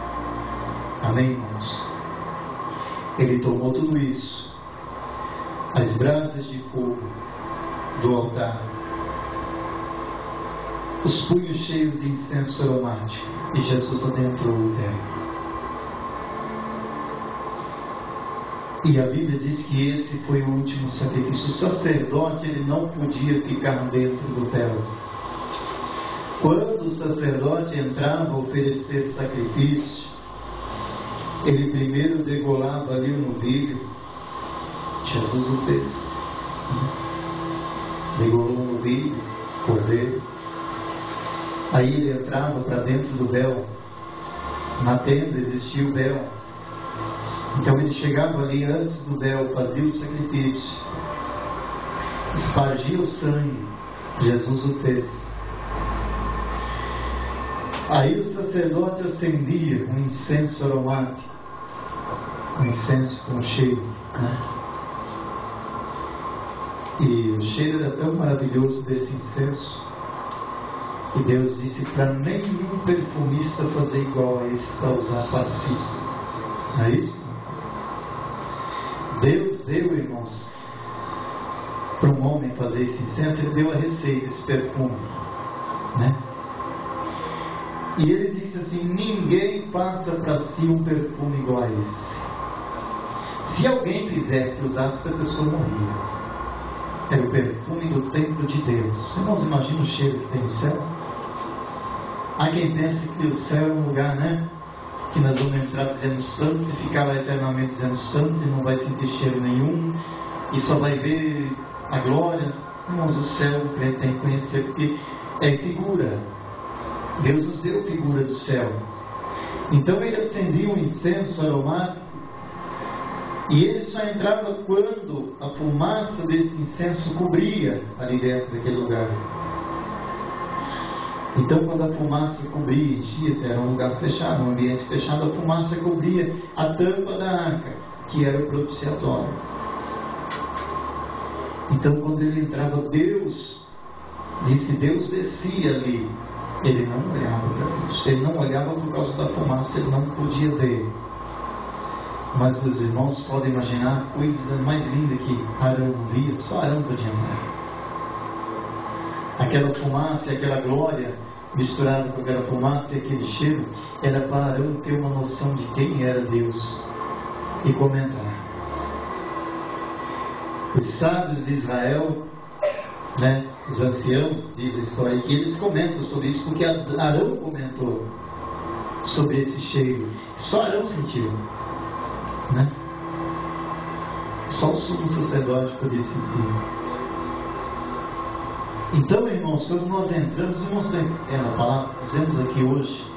Amém, irmãos? Ele tomou tudo isso, as brasas de fogo do altar, os punhos cheios de incenso aromático, e Jesus adentrou o véu. E a Bíblia diz que esse foi o último sacrifício. O sacerdote ele não podia ficar dentro do véu. Quando o sacerdote entrava a oferecer sacrifício, ele primeiro degolava ali o novilho. Jesus o fez. Degolou o novilho, cordeiro. Aí ele entrava para dentro do véu. Na tenda existia o véu. Então ele chegava ali antes do véu, fazia o sacrifício, espargia o sangue. Jesus o fez. Aí o sacerdote acendia um incenso aromático, um incenso com cheiro, né? E o cheiro era tão maravilhoso desse incenso que Deus disse para nenhum perfumista fazer igual a esse para usar para si. Não é isso? Deus deu, irmãos, para um homem fazer esse incenso, ele deu a receita, esse perfume, né? E ele disse assim: ninguém passa para si um perfume igual a esse. Se alguém fizesse, usasse, a pessoa morria. Era o perfume do templo de Deus. Irmãos, imagina o cheiro que tem no céu. Há quem pense que o céu é um lugar, né, que nós vamos entrar dizendo santo e ficar lá eternamente dizendo santo e não vai sentir cheiro nenhum e só vai ver a glória. Irmãos, o céu o crente tem que conhecer, porque é figura. Deus nos deu figura do céu. Então ele acendia um incenso aromático e ele só entrava quando a fumaça desse incenso cobria ali dentro daquele lugar. Então quando a fumaça cobria, enchia, era um lugar fechado, um ambiente fechado, a fumaça cobria a tampa da arca, que era o propiciatório. Então quando ele entrava, Deus, diz que Deus descia ali. Ele não olhava para Deus, ele não olhava por causa da fumaça, ele não podia ver. Mas os irmãos podem imaginar a coisa mais linda que Arão via, só Arão podia ver. Aquela fumaça, aquela glória misturada com aquela fumaça e aquele cheiro, era para Arão ter uma noção de quem era Deus e comentar. Os sábios de Israel, né, os anciãos, diz a história, que eles comentam sobre isso, porque Arão comentou sobre esse cheiro. Só Arão sentiu, né? Só o sumo sacerdote podia sentir. Então, irmãos, quando nós entramos, irmãos, na palavra, dizemos aqui hoje,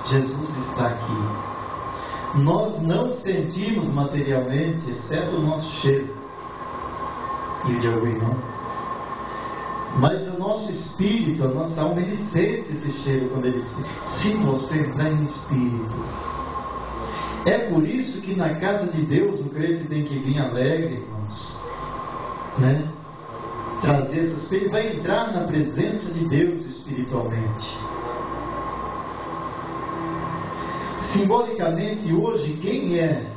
Jesus está aqui. Nós não sentimos materialmente, exceto o nosso cheiro e o de algum irmão. Mas o nosso espírito, a nossa alma, ele sente esse cheiro quando ele se você entrar em espírito. É por isso que na casa de Deus o crente tem que vir alegre, irmãos, né? Trazer esse espírito, vai entrar na presença de Deus espiritualmente. Simbolicamente, hoje, quem é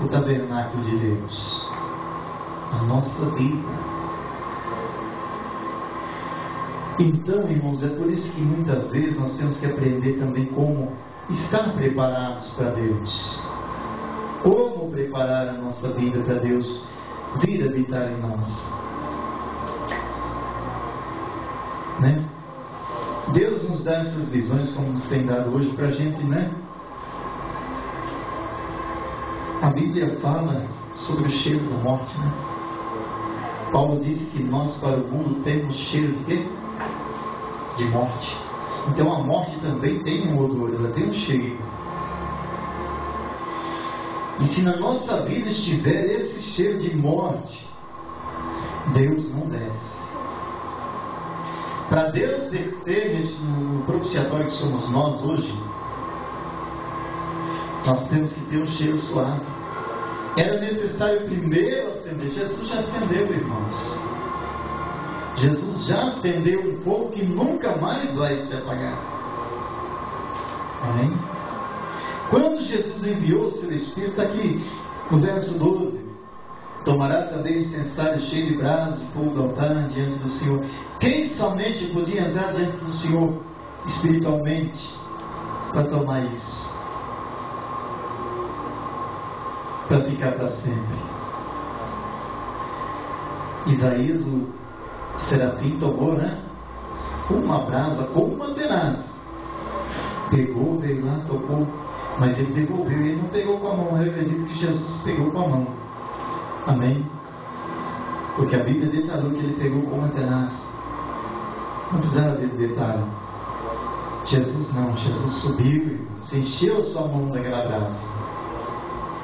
o tabernáculo de Deus? A nossa vida. Então, irmãos, é por isso que muitas vezes nós temos que aprender também como estar preparados para Deus. Como preparar a nossa vida para Deus vir habitar em nós. Né? nos dar essas visões como nos tem dado hoje para a gente, né? A Bíblia fala sobre o cheiro da morte, né? Paulo disse que nós para o mundo temos cheiro de quê? De morte. Então a morte também tem um odor, ela tem um cheiro. E se na nossa vida estiver esse cheiro de morte, Deus não desce. Para Deus descer no propiciatório que somos nós hoje, nós temos que ter um cheiro suave. Era necessário primeiro acender. Jesus já acendeu, irmãos. Jesus já acendeu um fogo que nunca mais vai se apagar. Amém? Quando Jesus enviou o seu Espírito, aqui no verso 12, tomará também incensário cheio de brasas de fogo do altar diante do Senhor. Quem somente podia entrar diante do Senhor espiritualmente para tomar isso? Para ficar para sempre. Isaías, o serafim, tomou, né? Uma brasa com uma tenaz. Pegou, veio lá, tocou. Mas ele devolveu, ele não pegou com a mão. Eu acredito que Jesus pegou com a mão. Amém? Porque a Bíblia detalhou que ele pegou com uma tenaz. Não precisava desse detalhe. Jesus não, Jesus subiu, se encheu a sua mão daquela brasa.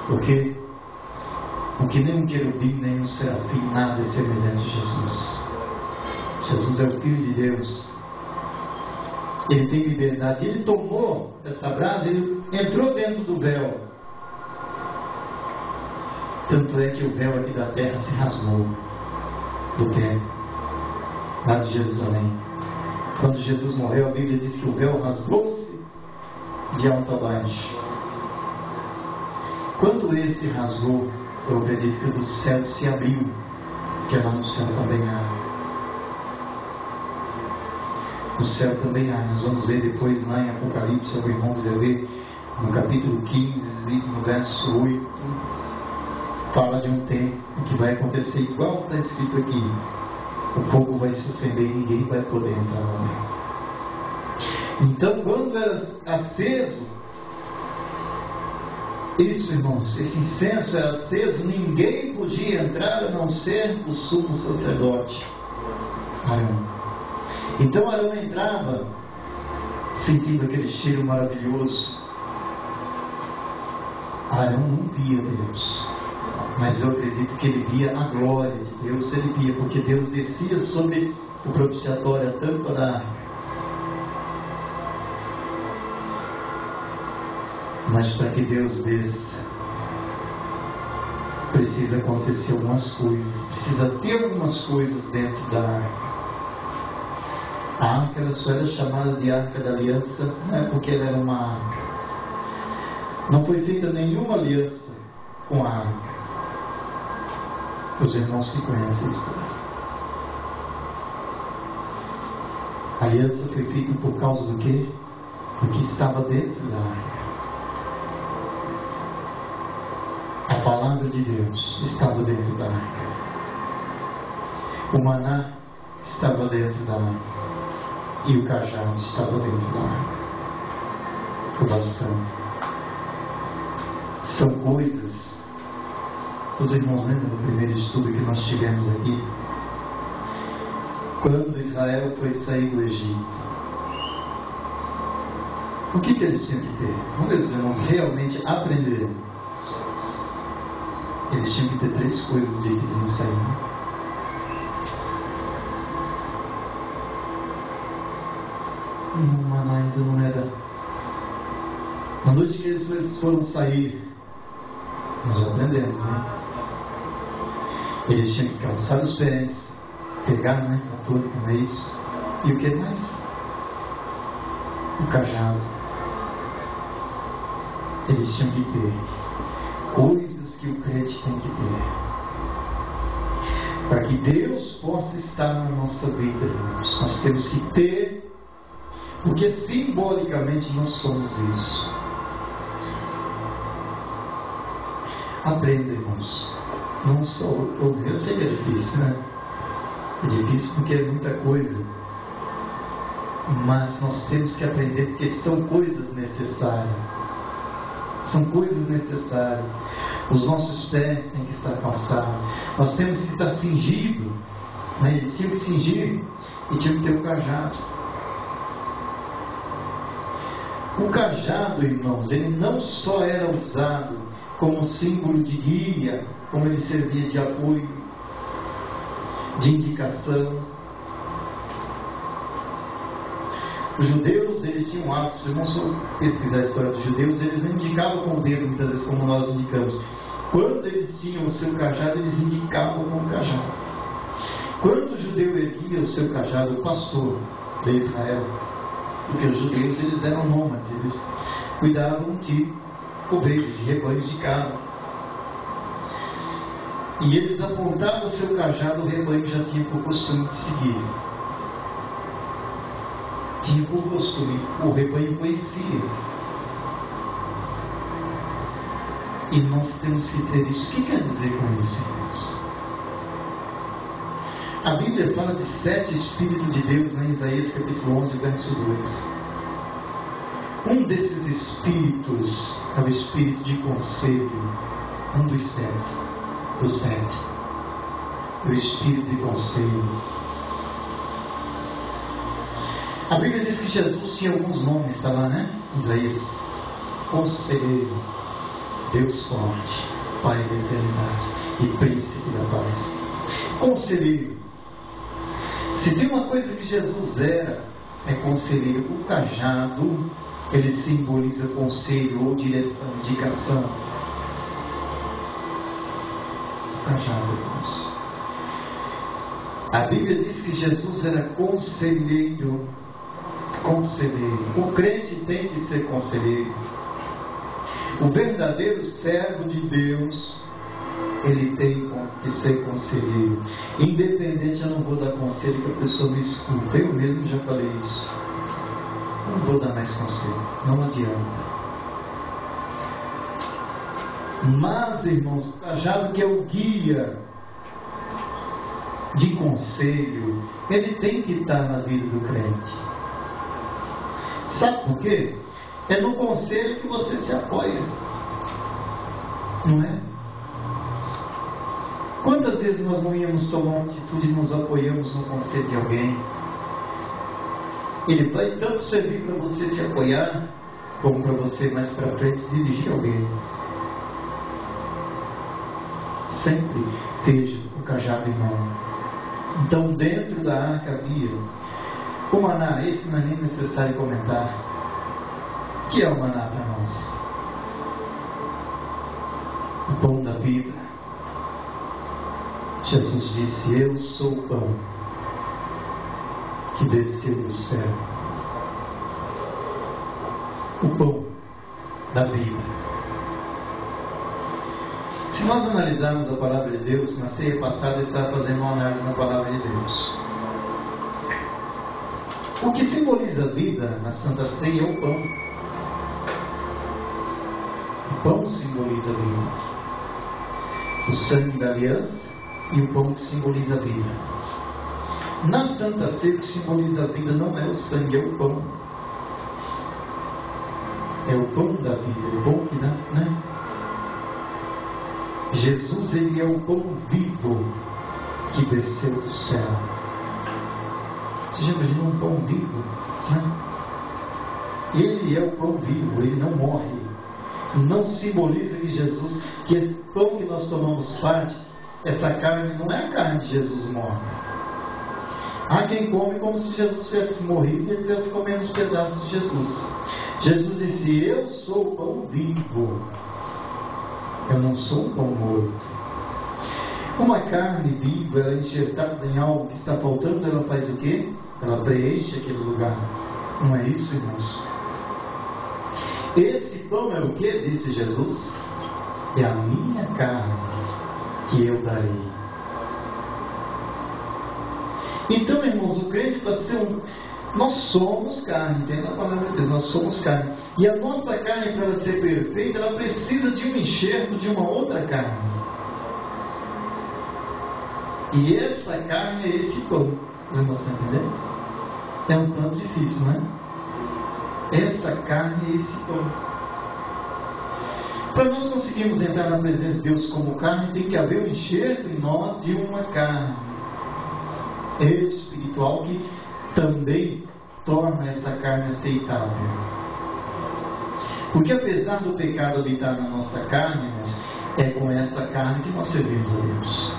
Porque nem um querubim, nem um serafim, nada é semelhante a Jesus. Jesus é o Filho de Deus. Ele tem liberdade. Ele tomou essa brasa, ele entrou dentro do véu. Tanto é que o véu aqui da terra se rasgou do templo, lá de Jerusalém. Quando Jesus morreu, a Bíblia diz que o véu rasgou-se de alto a baixo. Quando ele se rasgou, eu acredito que o do céu se abriu, porque lá no céu também há. No céu também há. Nós vamos ver depois lá em Apocalipse, o irmão quiser ver, no capítulo 15, no verso 8, fala de um tempo que vai acontecer igual está escrito aqui. O fogo vai se acender e ninguém vai poder entrar lá dentro. Então, quando era aceso, isso, irmãos, esse incenso era aceso, ninguém podia entrar a não ser o sumo sacerdote, Arão. Então Arão entrava sentindo aquele cheiro maravilhoso. Arão não via Deus, mas eu acredito que ele via a glória de Deus. Ele via, porque Deus descia sobre o propiciatório, a tampa da arca. Mas para que Deus desça, precisa acontecer algumas coisas, precisa ter algumas coisas dentro da arca. A arca ela só era chamada de Arca da Aliança, não é porque ela era uma arca. Não foi feita nenhuma aliança com a arca. Os irmãos que conhecem a história. A aliança foi feita por causa do quê? Do que estava dentro da arca. A palavra de Deus estava dentro da arca. O maná estava dentro da arca. E o cajado estava dentro da arca. O bastão. São coisas. Os irmãos lembram do primeiro estudo que nós tivemos aqui? Quando Israel foi sair do Egito. O que eles tinham que ter? Vamos ver se os irmãos realmente aprenderam. Eles tinham que ter 3 coisas no dia que eles iam sair. O maná ainda não era. Na noite que eles foram sair, nós aprendemos, né? Eles tinham que calçar os pés, pegar, né? A túnica, não é isso? E o que mais? O cajado. Eles tinham que ter coisas que o crente tem que ter, para que Deus possa estar na nossa vida, irmãos. Nós temos que ter, porque simbolicamente nós somos isso. Aprenda, irmãos. Não só eu sei que é difícil, né? É difícil porque é muita coisa. Mas nós temos que aprender, porque são coisas necessárias. São coisas necessárias. Os nossos pés têm que estar calçados. Nós temos que estar cingidos. Né? Eles tinham que cingir e tinham que ter o cajado. O cajado, irmãos, ele não só era usado como símbolo de guia, como ele servia de apoio, de indicação. Os judeus, eles tinham hábitos, se não só pesquisar a história dos judeus, eles não indicavam com o dedo muitas vezes como nós indicamos. Quando eles tinham o seu cajado, eles indicavam com o cajado. Quando o judeu erguia o seu cajado, o pastor de Israel, porque os judeus, eles eram nômades, eles cuidavam de ovelhas, de rebanhos de cabra. E eles apontavam o seu cajado, o rebanho já tinha por costume de seguir. Tinha por costume, o rebanho conhecia. E nós temos que ter isso. O que quer dizer com isso, irmãos? A Bíblia fala de 7 Espíritos de Deus, em Isaías capítulo 11, verso 2. Um desses Espíritos é o Espírito de conselho, um dos 7. O Espírito de conselho. A Bíblia diz que Jesus tinha alguns nomes, está lá, né? Isaías. Conselheiro, Deus forte, Pai da eternidade e Príncipe da paz. Conselheiro. Se tem uma coisa que Jesus era, é conselheiro. O cajado, ele simboliza conselho ou direção, indicação. O cajado, irmãos. A Bíblia diz que Jesus era conselheiro. Conselheiro. O crente tem que ser conselheiro. O verdadeiro servo de Deus, ele tem que ser conselheiro. Independente, eu não vou dar conselho que a pessoa me escuta. Eu mesmo já falei isso. Não vou dar mais conselho. Não adianta. Mas, irmãos, o cajado que é o guia de conselho, ele tem que estar na vida do crente. Sabe por quê? É no conselho que você se apoia. Não é? Quantas vezes nós não íamos tomar uma atitude e nos apoiamos no conselho de alguém? Ele vai tanto servir para você se apoiar, como para você mais para frente dirigir alguém. Sempre esteja o cajado em mão. Então, dentro da arca havia o maná. Esse não é nem necessário comentar. O que é o maná para nós? O pão da vida. Jesus disse: eu sou o pão que desceu do céu. O pão da vida. Se nós analisarmos a palavra de Deus, na ceia passada eu estava fazendo uma análise na palavra de Deus. O que simboliza a vida na Santa Ceia é o pão. O pão simboliza a vida. O sangue da aliança e o pão que simboliza a vida. Na Santa Ceia, o que simboliza a vida não é o sangue, é o pão. É o pão da vida, é o pão que dá, né? Jesus, ele é o pão vivo que desceu do céu. Você já imaginou um pão vivo? Né? Ele é o pão vivo, ele não morre. Não simboliza que Jesus, que esse pão que nós tomamos parte, essa carne não é a carne de Jesus morta. Há quem come como se Jesus tivesse morrido e ele estivesse comendo os pedaços de Jesus. Jesus disse: eu sou o pão vivo. Eu não sou um pão morto. Uma carne viva, ela é injetada em algo que está faltando, ela faz o quê? Ela preenche aquele lugar. Não é isso, irmãos? Esse pão é o que? Disse Jesus. É a minha carne que eu darei. Então, irmãos, o crente para ser nós somos carne, entende a palavra de Deus? Nós somos carne. E a nossa carne, para ela ser perfeita, ela precisa de um enxerto de uma outra carne. E essa carne é esse pão. Os irmãos estão entendendo? É um tanto difícil, não é? Essa carne é esse pão. Para nós conseguirmos entrar na presença de Deus como carne, tem que haver um enxerto em nós de uma carne espiritual que também torna essa carne aceitável. Porque apesar do pecado habitar na nossa carne, irmãos, é com essa carne que nós servimos a Deus.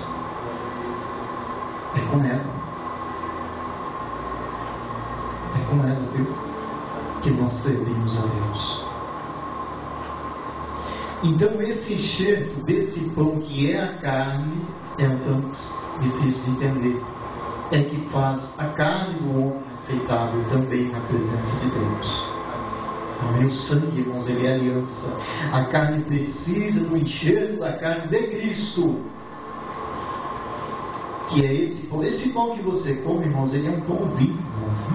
É com ela. É com ela, viu? Que nós servimos a Deus. Então esse enxerto desse pão que é a carne é um tanto difícil de entender. É que faz a carne do homem aceitável também na presença de Deus. Amém? O sangue, irmãos, ele é aliança. A carne precisa do enxerto da carne de Cristo, que é esse pão. Esse pão que você come, irmãos, ele é um pão vivo,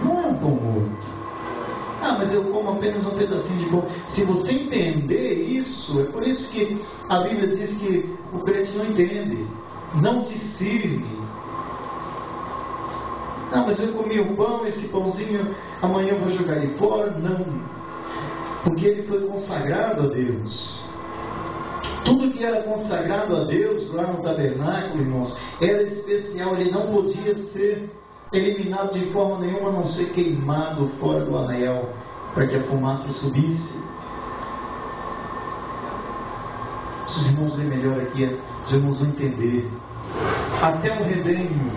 não é um pão morto. Ah, mas eu como apenas um pedacinho de pão. Se você entender isso, é por isso que a Bíblia diz que o crente não entende, não discerne. Ah, mas eu comi o pão, esse pãozinho, amanhã eu vou jogar ele fora. Não, porque ele foi consagrado a Deus. Tudo que era consagrado a Deus lá no tabernáculo, irmãos, era especial. Ele não podia ser eliminado de forma nenhuma, a não ser queimado fora do anel, para que a fumaça subisse. Se os irmãos lerem melhor aqui, os irmãos vão entender. Até o redenho,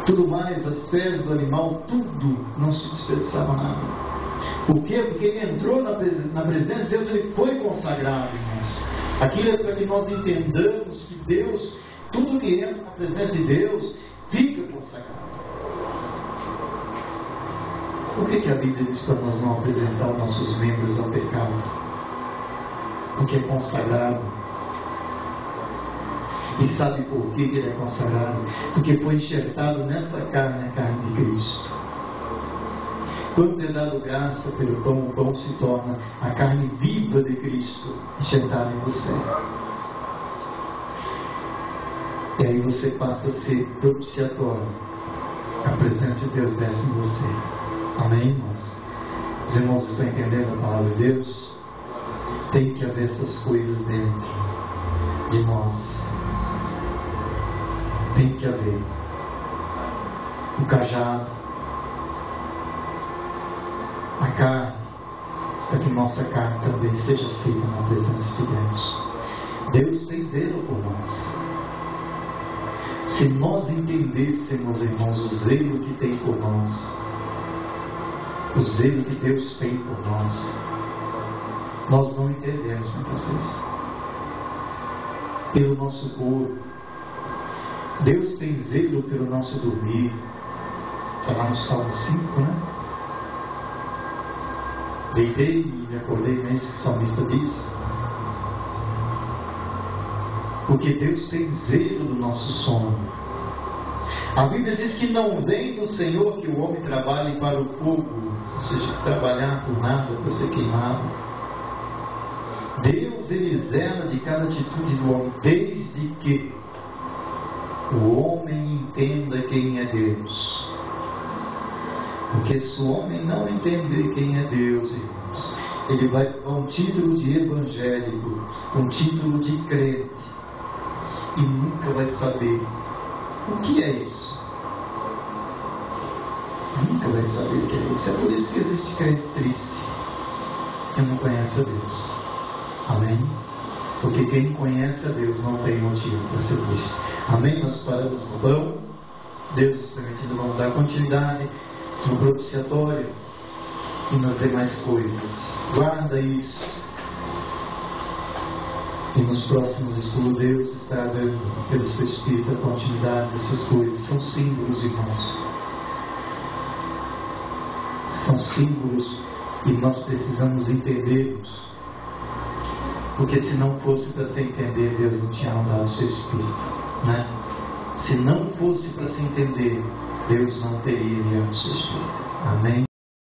tudo mais, as fezes do animal, tudo, não se desperdiçava nada. Por quê? Porque ele entrou na presença de Deus, ele foi consagrado, irmãos. Aquilo é para que nós entendamos que Deus, tudo que entra na presença de Deus, fica consagrado. Por que a Bíblia diz para nós não apresentar nossos membros ao pecado? Porque é consagrado. E sabe por que ele é consagrado? Porque foi enxertado nessa carne, a carne de Cristo. Quando é dado graça pelo pão, o pão se torna a carne viva de Cristo, enxertada em você. E aí você passa a ser propiciatório. A presença de Deus desce em você. Amém, irmãos? Os irmãos estão entendendo a palavra de Deus? Tem que haver essas coisas dentro de nós. Tem que haver o cajado, a carne, para que nossa carne também seja aceita na presença de Deus. Deus tem zelo por nós. Se nós entendêssemos, irmãos, o zelo que tem por nós, o zelo que Deus tem por nós, nós não entendemos muitas vezes. Pelo nosso corpo, Deus tem zelo pelo nosso dormir. Está lá no Salmo 5, né? Deitei e me acordei, não é isso que o salmista diz? Porque Deus tem zelo do nosso sono. A Bíblia diz que não vem do Senhor que o homem trabalhe para o fogo, ou seja, trabalhar por nada, para ser queimado. Deus, ele zela de cada atitude do homem, desde que o homem entenda quem é Deus. Porque se o homem não entender quem é Deus, irmãos, ele vai dar um título de evangélico, um título de crente, e nunca vai saber o que é isso. Nunca vai saber o que é isso. É por isso que existe crente triste, que não conhece a Deus. Amém? Porque quem conhece a Deus não tem motivo para ser triste. Amém? Nós paramos no pão. Deus nos permitindo, vamos dar continuidade no propiciatório e nas demais coisas. Guarda isso. E nos próximos estudos, Deus está dando pelo seu Espírito a continuidade dessas coisas. São símbolos, irmãos. São símbolos e nós precisamos entendê-los. Porque se não fosse para se entender, Deus não tinha dado o seu Espírito, né? Se não fosse para se entender, Deus não teria enviado o seu Espírito. Amém?